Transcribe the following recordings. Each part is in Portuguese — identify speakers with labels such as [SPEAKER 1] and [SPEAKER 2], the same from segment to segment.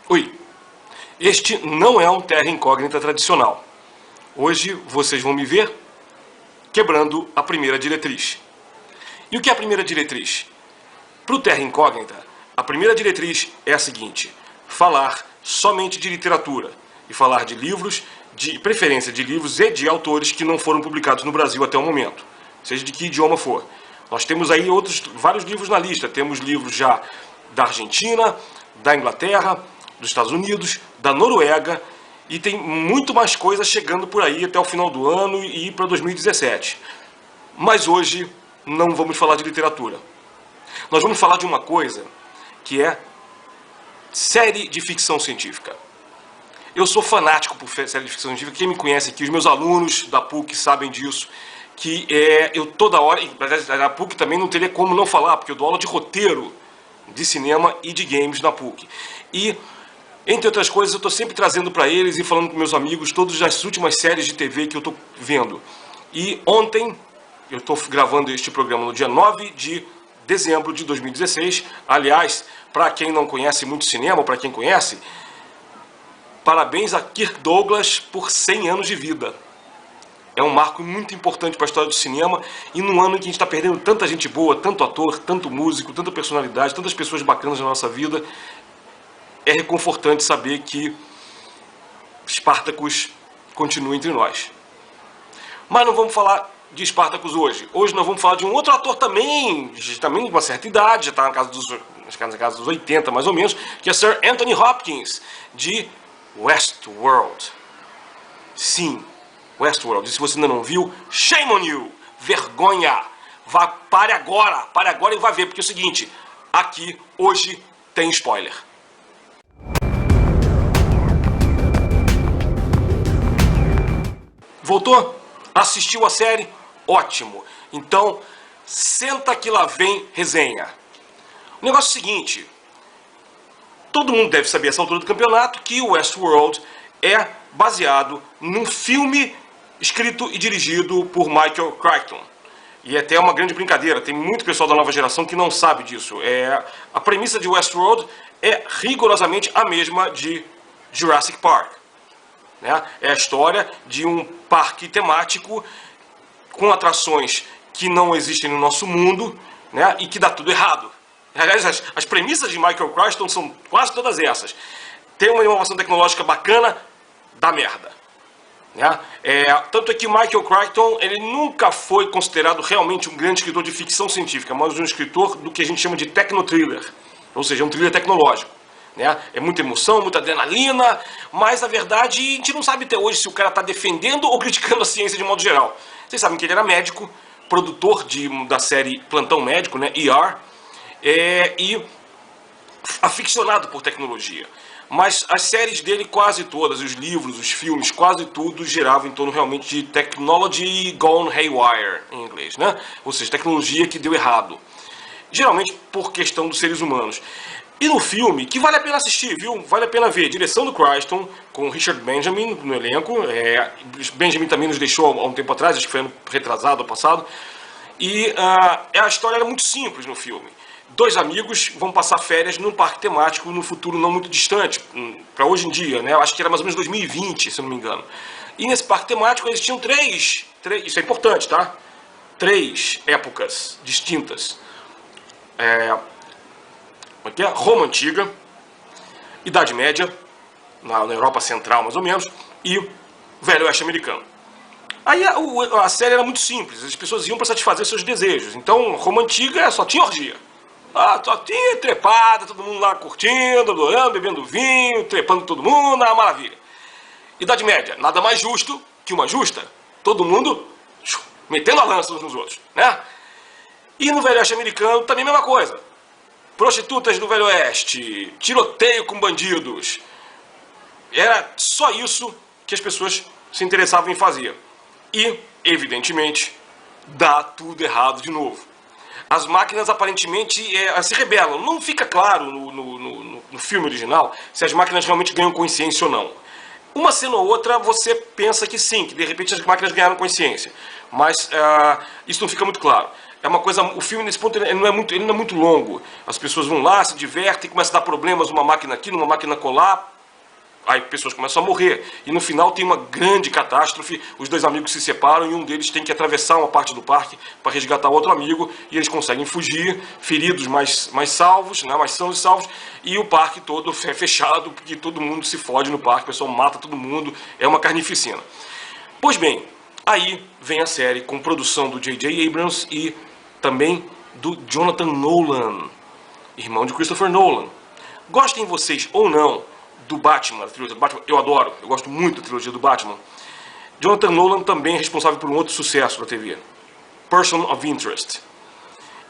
[SPEAKER 1] Oi, este não é um Terra Incógnita tradicional. Hoje vocês vão me ver quebrando a primeira diretriz. E o que é a primeira diretriz? Para o Terra Incógnita, a primeira diretriz é a seguinte: falar somente de literatura e falar de livros, de preferência de livros e de autores que não foram publicados no Brasil até o momento, seja de que idioma for. Nós temos aí vários livros na lista. Temos livros já da Argentina, da Inglaterra, dos Estados Unidos, da Noruega, e tem muito mais coisa chegando por aí até o final do ano e para 2017. Mas hoje não vamos falar de literatura. Nós vamos falar de uma coisa que é série de ficção científica. Eu sou fanático por série de ficção científica. Quem me conhece aqui, os meus alunos da PUC sabem disso, que eu toda hora, e a PUC também não teria como não falar, porque eu dou aula de roteiro de cinema e de games na PUC. E, entre outras coisas, eu estou sempre trazendo para eles e falando com meus amigos todas as últimas séries de TV que eu estou vendo. E ontem, eu estou gravando este programa no dia 9 de dezembro de 2016. Aliás, para quem não conhece muito cinema, ou para quem conhece, parabéns a Kirk Douglas por 100 anos de vida. É um marco muito importante para a história do cinema, e num ano em que a gente está perdendo tanta gente boa, tanto ator, tanto músico, tanta personalidade, tantas pessoas bacanas na nossa vida, é reconfortante saber que Spartacus continua entre nós. Mas não vamos falar de Spartacus hoje. Hoje nós vamos falar de um outro ator também de uma certa idade, já está na casa dos 80 mais ou menos, que é Sir Anthony Hopkins, de Westworld. Sim, Westworld. E se você ainda não viu, shame on you! Vergonha! Pare agora e vá ver, porque é o seguinte, aqui hoje tem spoiler. Voltou? Assistiu a série? Ótimo! Então, senta que lá vem resenha. O negócio é o seguinte: todo mundo deve saber, essa altura do campeonato, que o Westworld é baseado num filme escrito e dirigido por Michael Crichton. E até é uma grande brincadeira, tem muito pessoal da nova geração que não sabe disso. A premissa de Westworld é rigorosamente a mesma de Jurassic Park. É a história de um parque temático com atrações que não existem no nosso mundo, e que dá tudo errado. Aliás, as premissas de Michael Crichton são quase todas essas. Tem uma inovação tecnológica bacana, dá merda. Tanto é que Michael Crichton, ele nunca foi considerado realmente um grande escritor de ficção científica, mas um escritor do que a gente chama de techno-thriller, ou seja, um thriller tecnológico. É muita emoção, muita adrenalina, mas na verdade a gente não sabe até hoje se o cara está defendendo ou criticando a ciência de modo geral. Vocês sabem que ele era médico, produtor da série Plantão Médico, ER, e aficionado por tecnologia. Mas as séries dele, quase todas, os livros, os filmes, quase tudo girava em torno realmente de technology gone haywire, em inglês, Ou seja, tecnologia que deu errado. Geralmente por questão dos seres humanos. E no filme, que vale a pena assistir, viu? Vale a pena ver. Direção do Crichton, com Richard Benjamin no elenco. Benjamin também nos deixou há um tempo atrás, acho que foi ano retrasado ou passado. E a história era muito simples no filme. Dois amigos vão passar férias num parque temático no futuro não muito distante, para hoje em dia, acho que era mais ou menos 2020, se eu não me engano. E nesse parque temático eles tinham três, isso é importante, tá? 3 épocas distintas. Roma Antiga, Idade Média, na Europa Central mais ou menos, e Velho Oeste Americano. Aí a série era muito simples, as pessoas iam para satisfazer seus desejos. Então, Roma Antiga só tinha orgia. Só tinha trepada, todo mundo lá curtindo, adorando, bebendo vinho, trepando todo mundo, uma maravilha. Idade Média, nada mais justo que uma justa. Todo mundo metendo a lança uns nos outros, E no Velho Oeste Americano também a mesma coisa. Prostitutas do Velho Oeste, tiroteio com bandidos. Era só isso que as pessoas se interessavam em fazer. E, evidentemente, dá tudo errado de novo. As máquinas aparentemente se rebelam. Não fica claro no filme original se as máquinas realmente ganham consciência ou não. Uma cena ou outra você pensa que sim, que de repente as máquinas ganharam consciência. Mas isso não fica muito claro. É uma coisa, o filme nesse ponto ele não é muito longo. As pessoas vão lá, se divertem, começa a dar problemas, uma máquina aqui, numa máquina colar, aí pessoas começam a morrer. E no final tem uma grande catástrofe, os dois amigos se separam e um deles tem que atravessar uma parte do parque para resgatar o outro amigo, e eles conseguem fugir, feridos, mais salvos, né, mais sãos e salvos, e o parque todo é fechado, porque todo mundo se fode no parque, o pessoal mata todo mundo, é uma carnificina. Pois bem, aí vem a série com produção do J.J. Abrams e também do Jonathan Nolan, irmão de Christopher Nolan. Gostem vocês ou não do Batman, a trilogia do Batman, eu adoro, eu gosto muito da trilogia do Batman. Jonathan Nolan também é responsável por um outro sucesso da TV, Person of Interest.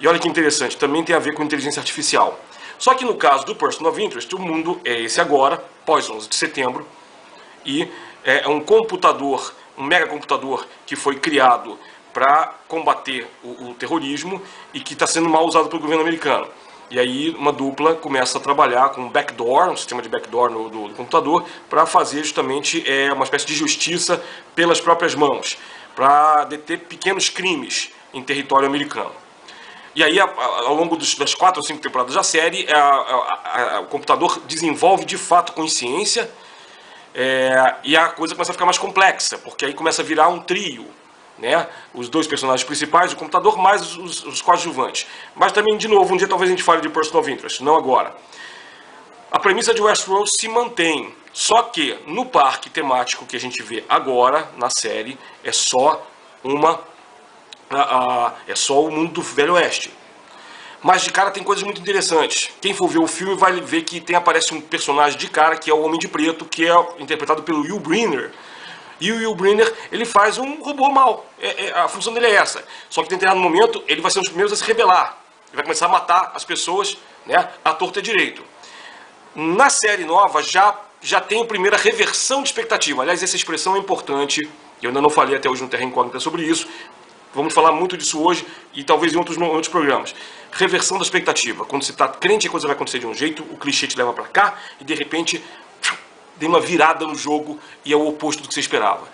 [SPEAKER 1] E olha que interessante, também tem a ver com inteligência artificial. Só que no caso do Person of Interest, o mundo é esse agora, pós 11 de setembro, e é um computador, um megacomputador que foi criado para combater o terrorismo e que está sendo mal usado pelo governo americano. E aí uma dupla começa a trabalhar com um backdoor, um sistema de backdoor no computador, para fazer justamente uma espécie de justiça pelas próprias mãos, para deter pequenos crimes em território americano. E aí, ao longo das 4 ou 5 temporadas da série, o computador desenvolve de fato consciência, e a coisa começa a ficar mais complexa, porque aí começa a virar um trio, né? Os dois personagens principais, o computador, mais os coadjuvantes. Mas também, de novo, um dia talvez a gente fale de Person of Interest, não agora. A premissa de Westworld se mantém, só que no parque temático que a gente vê agora, na série, é só o mundo do Velho Oeste. Mas de cara tem coisas muito interessantes. Quem for ver o filme vai ver que aparece um personagem de cara, que é o Homem de Preto, que é interpretado pelo Yul Brynner. E o Yul Brynner, ele faz um robô mau. A função dele é essa. Só que em determinado momento, ele vai ser um dos primeiros a se rebelar. Ele vai começar a matar as pessoas, né, à torta e à direito. Na série nova, já tem a primeira reversão de expectativa. Aliás, essa expressão é importante. Eu ainda não falei até hoje no Terra Incógnita sobre isso. Vamos falar muito disso hoje e talvez em outros programas. Reversão da expectativa. Quando você está crente que a coisa vai acontecer de um jeito, o clichê te leva para cá e de repente tem uma virada no jogo e é o oposto do que você esperava.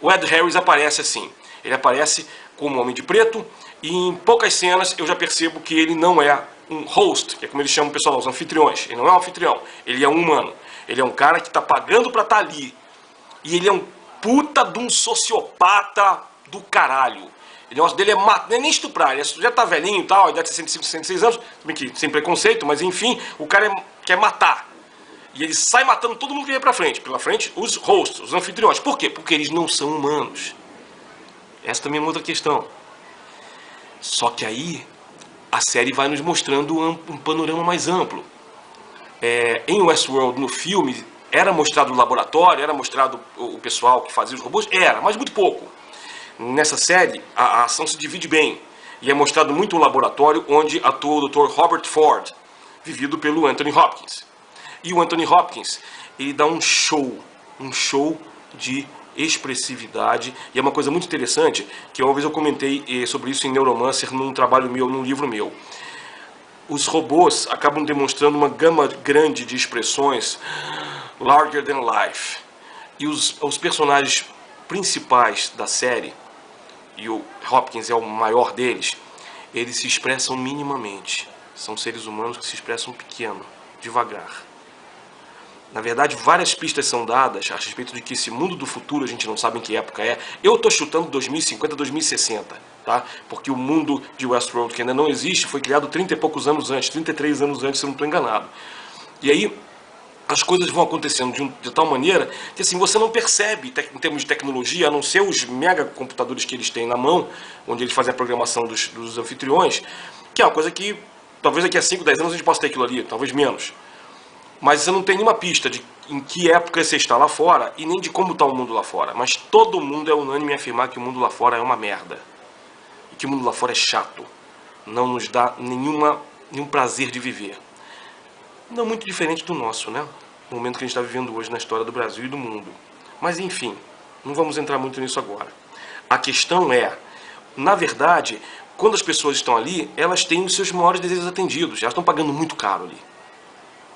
[SPEAKER 1] O Ed Harris aparece assim. Ele aparece como Homem de Preto e em poucas cenas eu já percebo que ele não é um host, que é como eles chamam o pessoal, os anfitriões. Ele não é um anfitrião, ele é um humano. Ele é um cara que está pagando para estar ali. E ele é um puta de um sociopata do caralho. O negócio dele não é nem estuprar, ele já tá velhinho e tal, idade de 65, 66 anos, sem preconceito, mas enfim, o cara quer matar. E ele sai matando todo mundo que vem pra frente. Pela frente, os hosts, os anfitriões. Por quê? Porque eles não são humanos. Essa também é uma outra questão. Só que aí, a série vai nos mostrando um panorama mais amplo. Em Westworld, no filme, era mostrado o laboratório, era mostrado o pessoal que fazia os robôs, mas muito pouco. Nessa série, a ação se divide bem. E é mostrado muito o laboratório onde atua o Dr. Robert Ford, vivido pelo Anthony Hopkins. E o Anthony Hopkins, ele dá um show de expressividade. E é uma coisa muito interessante, que uma vez eu comentei sobre isso em Neuromancer, num trabalho meu, num livro meu. Os robôs acabam demonstrando uma gama grande de expressões larger than life. E os personagens principais da série, e o Hopkins é o maior deles, eles se expressam minimamente. São seres humanos que se expressam pequeno, devagar. Na verdade, várias pistas são dadas a respeito de que esse mundo do futuro, a gente não sabe em que época é. Eu estou chutando 2050, 2060, tá? Porque o mundo de Westworld, que ainda não existe, foi criado 30 e poucos anos antes, 33 anos antes, se eu não estou enganado. E aí, as coisas vão acontecendo de tal maneira que assim, você não percebe, em termos de tecnologia, a não ser os megacomputadores que eles têm na mão, onde eles fazem a programação dos anfitriões, que é uma coisa que talvez daqui a 5, 10 anos a gente possa ter aquilo ali, talvez menos. Mas você não tem nenhuma pista de em que época você está lá fora e nem de como está o mundo lá fora. Mas todo mundo é unânime em afirmar que o mundo lá fora é uma merda. E que o mundo lá fora é chato. Não nos dá nenhum prazer de viver. Não muito diferente do nosso, né? No momento que a gente está vivendo hoje na história do Brasil e do mundo. Mas enfim, não vamos entrar muito nisso agora. A questão é, na verdade, quando as pessoas estão ali, elas têm os seus maiores desejos atendidos. Elas estão pagando muito caro ali.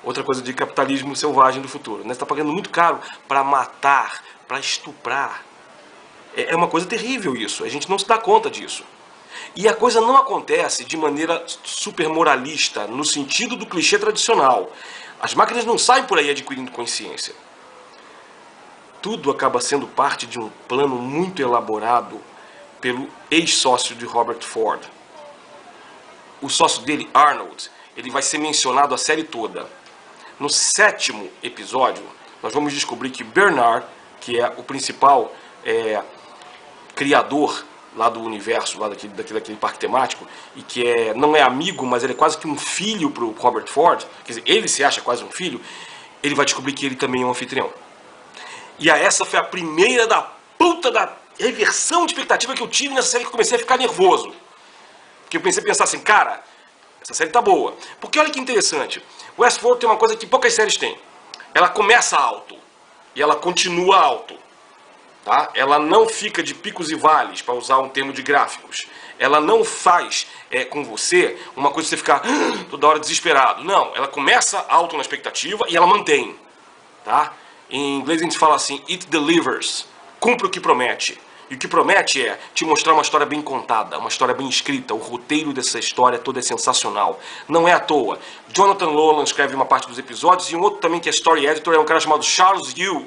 [SPEAKER 1] Outra coisa de capitalismo selvagem do futuro, né? Você está pagando muito caro para matar, para estuprar. É uma coisa terrível isso. A gente não se dá conta disso. E a coisa não acontece de maneira super moralista, no sentido do clichê tradicional. As máquinas não saem por aí adquirindo consciência. Tudo acaba sendo parte de um plano muito elaborado pelo ex-sócio de Robert Ford. O sócio dele, Arnold, ele vai ser mencionado a série toda. No 7º episódio, nós vamos descobrir que Bernard, que é o principal criador lá do universo, lá daquele parque temático, e que não é amigo, mas ele é quase que um filho para o Robert Ford, quer dizer, ele se acha quase um filho, ele vai descobrir que ele também é um anfitrião. E essa foi a primeira da reversão de expectativa que eu tive nessa série, que eu comecei a ficar nervoso. Porque eu pensei assim, cara, essa série tá boa. Porque olha que interessante, Westworld tem uma coisa que poucas séries têm. Ela começa alto e ela continua alto. Tá? Ela não fica de picos e vales, para usar um termo de gráficos. Ela não faz com você uma coisa que você ficar toda hora desesperado. Não, ela começa alto na expectativa e ela mantém. Tá? Em inglês a gente fala assim, it delivers, cumpre o que promete. E o que promete é te mostrar uma história bem contada, uma história bem escrita. O roteiro dessa história toda é sensacional. Não é à toa. Jonathan Nolan escreve uma parte dos episódios e um outro também que é story editor é um cara chamado Charles Yu.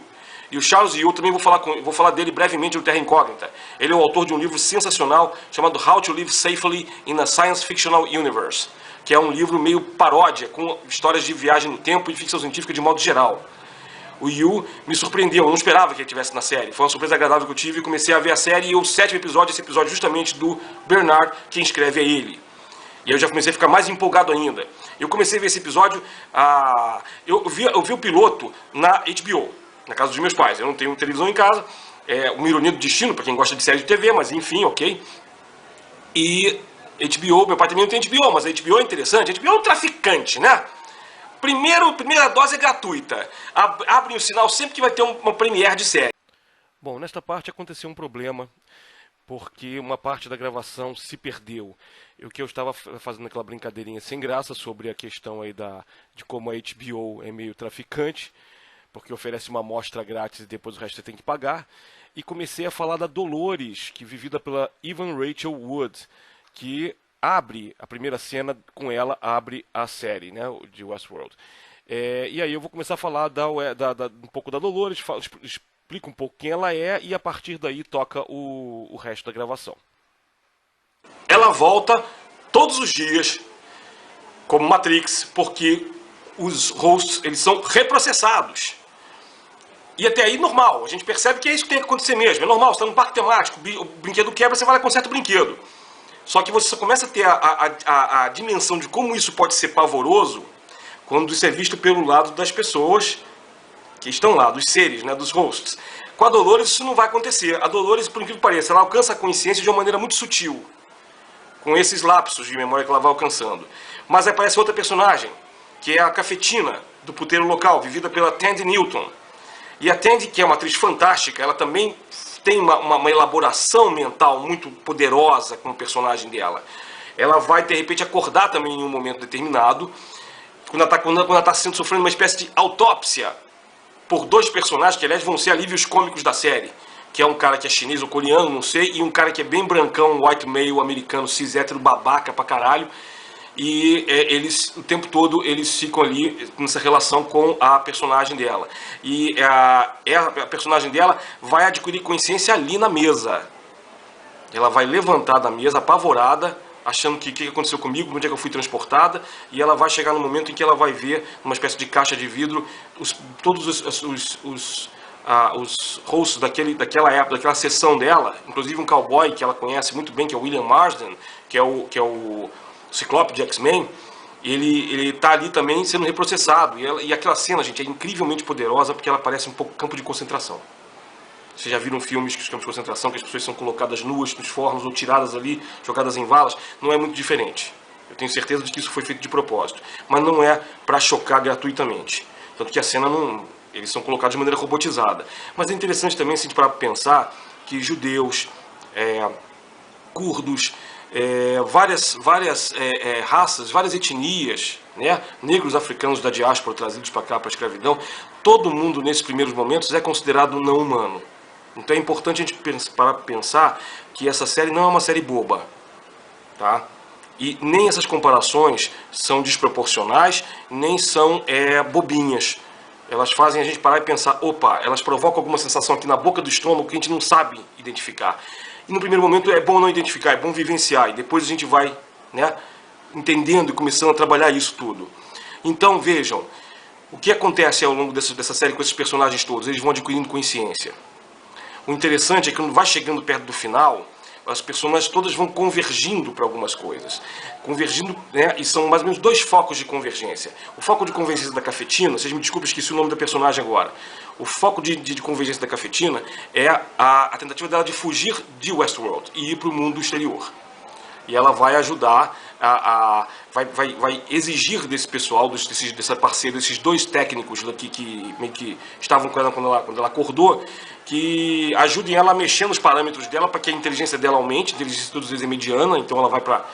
[SPEAKER 1] E o Charles Yu também vou falar dele brevemente no Terra Incógnita. Ele é o autor de um livro sensacional chamado How to Live Safely in a Science Fictional Universe, que é um livro meio paródia, com histórias de viagem no tempo e ficção científica de modo geral. O Yu me surpreendeu, eu não esperava que ele estivesse na série. Foi uma surpresa agradável que eu tive e comecei a ver a série. E o 7º episódio, esse episódio justamente do Bernard, quem escreve é ele. E eu já comecei a ficar mais empolgado ainda. Eu comecei a ver esse episódio, eu vi o piloto na HBO, na casa dos meus pais. Eu não tenho televisão em casa, é uma ironia do destino para quem gosta de série de TV, mas enfim, ok. E HBO, meu pai também não tem HBO, mas a HBO é interessante. A HBO é um traficante, né? Primeira dose é gratuita. Abrem o sinal sempre que vai ter uma premiere de série. Bom, nesta parte aconteceu um problema, porque uma parte da gravação se perdeu. O que eu estava fazendo aquela brincadeirinha sem graça sobre a questão aí de como a HBO é meio traficante, porque oferece uma amostra grátis e depois o resto você tem que pagar. E comecei a falar da Dolores, que vivida pela Evan Rachel Wood, que abre a primeira cena, com ela abre a série, né, de Westworld. E aí eu vou começar a falar um pouco da Dolores, explico um pouco quem ela é e a partir daí toca o resto da gravação. Ela volta todos os dias como Matrix, porque os hosts eles são reprocessados. E até aí normal, a gente percebe que é isso que tem que acontecer mesmo, é normal, você está num parque temático, o brinquedo quebra, você vai lá e conserta o brinquedo. Só que você começa a ter a dimensão de como isso pode ser pavoroso quando isso é visto pelo lado das pessoas que estão lá, dos seres, né, dos hosts. Com a Dolores isso não vai acontecer. A Dolores, por incrível que pareça, ela alcança a consciência de uma maneira muito sutil, com esses lapsos de memória que ela vai alcançando. Mas aparece outra personagem, que é a cafetina do puteiro local, vivida pela Tandy Newton. E a Tandy, que é uma atriz fantástica, ela também tem uma elaboração mental muito poderosa com o personagem dela. Ela vai, de repente, acordar também em um momento determinado, quando ela está sofrendo uma espécie de autópsia por dois personagens, que aliás vão ser alívios cômicos da série, que é um cara que é chinês ou coreano, não sei, e um cara que é bem brancão, white male, americano, cis hétero, babaca pra caralho. E eles, o tempo todo, eles ficam ali nessa relação com a personagem dela. E a personagem dela vai adquirir consciência ali na mesa. Ela vai levantar da mesa, apavorada, achando que o que aconteceu comigo, onde é que eu fui transportada, e ela vai chegar no momento em que ela vai ver, numa espécie de caixa de vidro, todos os hosts daquela época, daquela sessão dela, inclusive um cowboy que ela conhece muito bem, que é o William Marsden, que é o Ciclope de X-Men. Ele tá ali também sendo reprocessado. E aquela cena, gente, é incrivelmente poderosa porque ela parece um pouco campo de concentração. Vocês já viram filmes que os campos de concentração, que as pessoas são colocadas nuas nos fornos ou tiradas ali, jogadas em valas? Não é muito diferente. Eu tenho certeza de que isso foi feito de propósito. Mas não é para chocar gratuitamente. Tanto que a cena não... Eles são colocados de maneira robotizada. Mas é interessante também, se a gente parar para pensar, que judeus, curdos, várias raças, várias etnias, né? Negros africanos da diáspora trazidos para cá para a escravidão, todo mundo nesses primeiros momentos é considerado não humano. Então é importante a gente parar para pensar que essa série não é uma série boba. tá? E nem essas comparações são desproporcionais, nem são bobinhas. Elas fazem a gente parar e pensar, opa, elas provocam alguma sensação aqui na boca do estômago que a gente não sabe identificar. E no primeiro momento é bom não identificar, é bom vivenciar, e depois a gente vai, né, entendendo e começando a trabalhar isso tudo. Então vejam, o que acontece ao longo dessa série com esses personagens todos? Eles vão adquirindo consciência. O interessante é que quando vai chegando perto do final, as personagens todas vão convergindo para algumas coisas. Convergindo, né, e são mais ou menos 2 focos de convergência. O foco de convergência da Cafetina, vocês me desculpem, esqueci o nome da personagem agora. O foco de convergência da Cafetina é a tentativa dela de fugir de Westworld e ir para o mundo exterior. E ela vai ajudar, vai exigir desse pessoal, dessa parceira, desses 2 técnicos que meio que estavam com ela quando ela acordou, que ajudem ela a mexer nos parâmetros dela para que a inteligência dela aumente. A inteligência de todos eles é mediana, então ela vai para,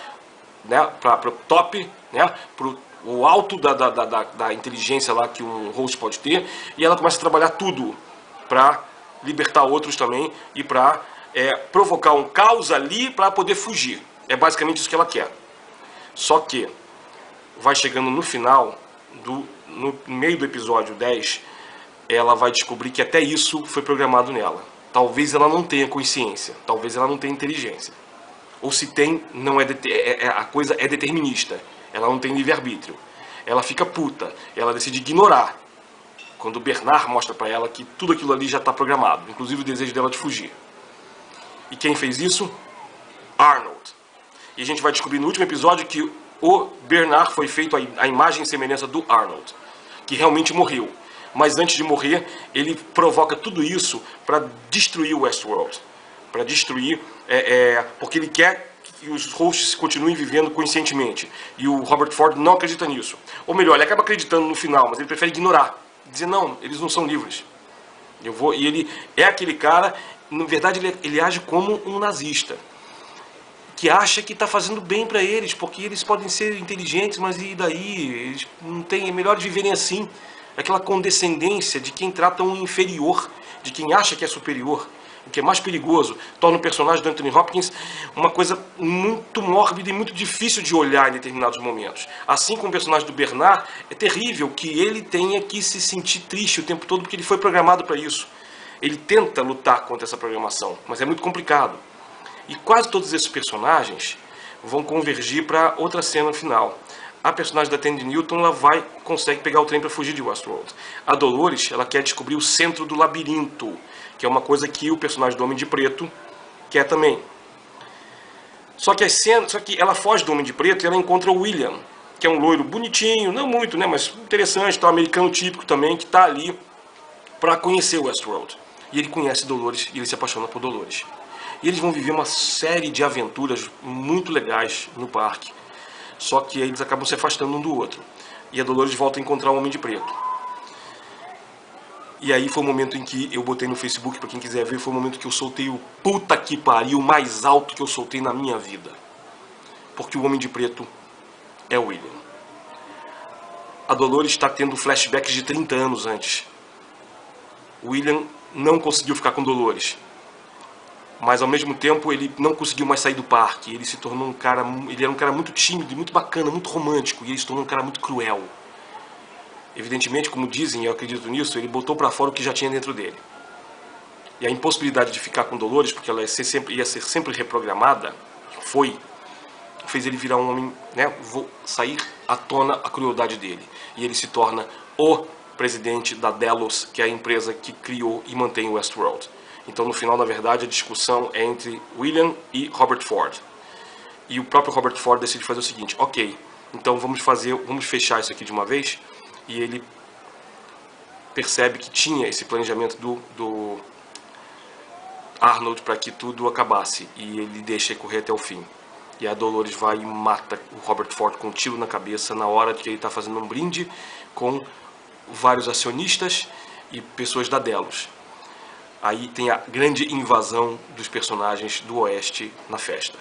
[SPEAKER 1] né, o top, né, para o alto da inteligência lá que um host pode ter, e ela começa a trabalhar tudo para libertar outros também e para provocar um caos ali para poder fugir. É basicamente isso que ela quer. Só que vai chegando no final, no meio do episódio 10, ela vai descobrir que até isso foi programado nela. Talvez ela não tenha consciência, talvez ela não tenha inteligência. Ou se tem, não a coisa é determinista. Ela não tem livre-arbítrio. Ela fica puta, ela decide ignorar. Quando o Bernard mostra pra ela que tudo aquilo ali já está programado, inclusive o desejo dela de fugir. E quem fez isso? Arnold. E a gente vai descobrir no último episódio que o Bernard foi feito à imagem e semelhança do Arnold, que realmente morreu. Mas antes de morrer, ele provoca tudo isso para destruir o Westworld. Para destruir, porque ele quer que os hosts continuem vivendo conscientemente. E o Robert Ford não acredita nisso. Ou melhor, ele acaba acreditando no final, mas ele prefere ignorar. Dizer, não, eles não são livres. E ele é aquele cara, na verdade ele age como um nazista, que acha que está fazendo bem para eles, porque eles podem ser inteligentes, mas e daí? Eles não têm, é melhor viverem assim. Aquela condescendência de quem trata um inferior, de quem acha que é superior, o que é mais perigoso, torna o personagem do Anthony Hopkins uma coisa muito mórbida e muito difícil de olhar em determinados momentos. Assim como o personagem do Bernard, é terrível que ele tenha que se sentir triste o tempo todo, porque ele foi programado para isso. Ele tenta lutar contra essa programação, mas é muito complicado. E quase todos esses personagens vão convergir para outra cena final. A personagem da Thandie Newton, ela consegue pegar o trem para fugir de Westworld. A Dolores, ela quer descobrir o centro do labirinto, que é uma coisa que o personagem do Homem de Preto quer também. Só que ela foge do Homem de Preto e ela encontra o William, que é um loiro bonitinho, não muito, né, mas interessante, tá, um americano típico também, que está ali para conhecer Westworld. E ele conhece Dolores e ele se apaixona por Dolores. E eles vão viver uma série de aventuras muito legais no parque. Só que eles acabam se afastando um do outro. E a Dolores volta a encontrar o Homem de Preto. E aí foi o momento em que eu botei no Facebook, para quem quiser ver, foi o momento que eu soltei o puta que pariu mais alto que eu soltei na minha vida. Porque o Homem de Preto é o William. A Dolores está tendo flashbacks de 30 anos antes. O William não conseguiu ficar com Dolores. Mas ao mesmo tempo ele não conseguiu mais sair do parque. Ele se tornou um cara, ele era um cara muito tímido, muito bacana, muito romântico, e ele se tornou um cara muito cruel. Evidentemente, como dizem, eu acredito nisso, ele botou pra fora o que já tinha dentro dele. E a impossibilidade de ficar com Dolores, porque ela ia ser sempre reprogramada, fez ele virar um homem, né, sair à tona a crueldade dele. E ele se torna o presidente da Delos, que é a empresa que criou e mantém o Westworld. Então, no final, na verdade, a discussão é entre William e Robert Ford. E o próprio Robert Ford decide fazer o seguinte: ok, então vamos fechar isso aqui de uma vez. E ele percebe que tinha esse planejamento do Arnold para que tudo acabasse. E ele deixa correr até o fim. E a Dolores vai e mata o Robert Ford com um tiro na cabeça na hora de que ele está fazendo um brinde com vários acionistas e pessoas da Delos. Aí tem a grande invasão dos personagens do Oeste na festa,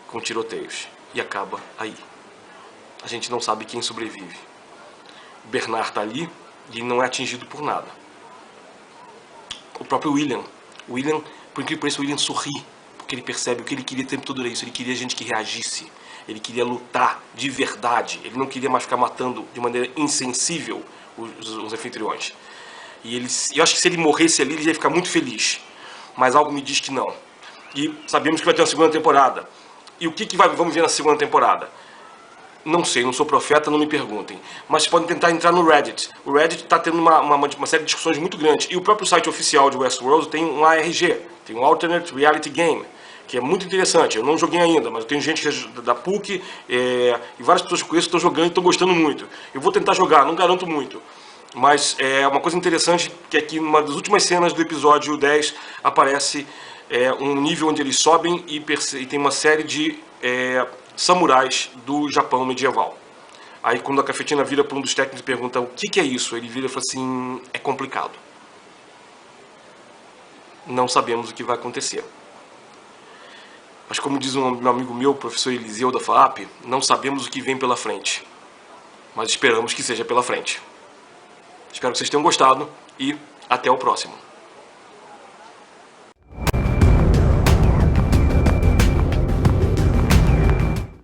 [SPEAKER 1] com tiroteios, e acaba aí. A gente não sabe quem sobrevive. O Bernard está ali e não é atingido por nada. O próprio William, por incrível que pareça, o William sorri, porque Porque ele percebe o que ele queria o tempo todo era isso. Ele queria gente que reagisse. Ele queria lutar de verdade. Ele não queria mais ficar matando de maneira insensível os anfitriões. E eu acho que se ele morresse ali, ele ia ficar muito feliz. Mas algo me diz que não. E sabemos que vai ter uma segunda temporada. E o que vamos ver na segunda temporada? Não sei, não sou profeta, não me perguntem. Mas podem tentar entrar no Reddit. O Reddit está tendo uma série de discussões muito grandes. E o próprio site oficial de Westworld tem um ARG, tem um Alternate Reality Game, que é muito interessante. Eu não joguei ainda, mas eu tenho gente da PUC e várias pessoas que conheço estão jogando e estão gostando muito. Eu vou tentar jogar, não garanto muito. Mas é uma coisa interessante que aqui, numa das últimas cenas do episódio 10, aparece um nível onde eles sobem e tem uma série de samurais do Japão medieval. Aí quando a cafetina vira para um dos técnicos e pergunta o que é isso, ele vira e fala assim, é complicado. Não sabemos o que vai acontecer. Mas como diz um amigo meu, o professor Eliseu da FAAP, não sabemos o que vem pela frente. Mas esperamos que seja pela frente. Espero que vocês tenham gostado e até o próximo.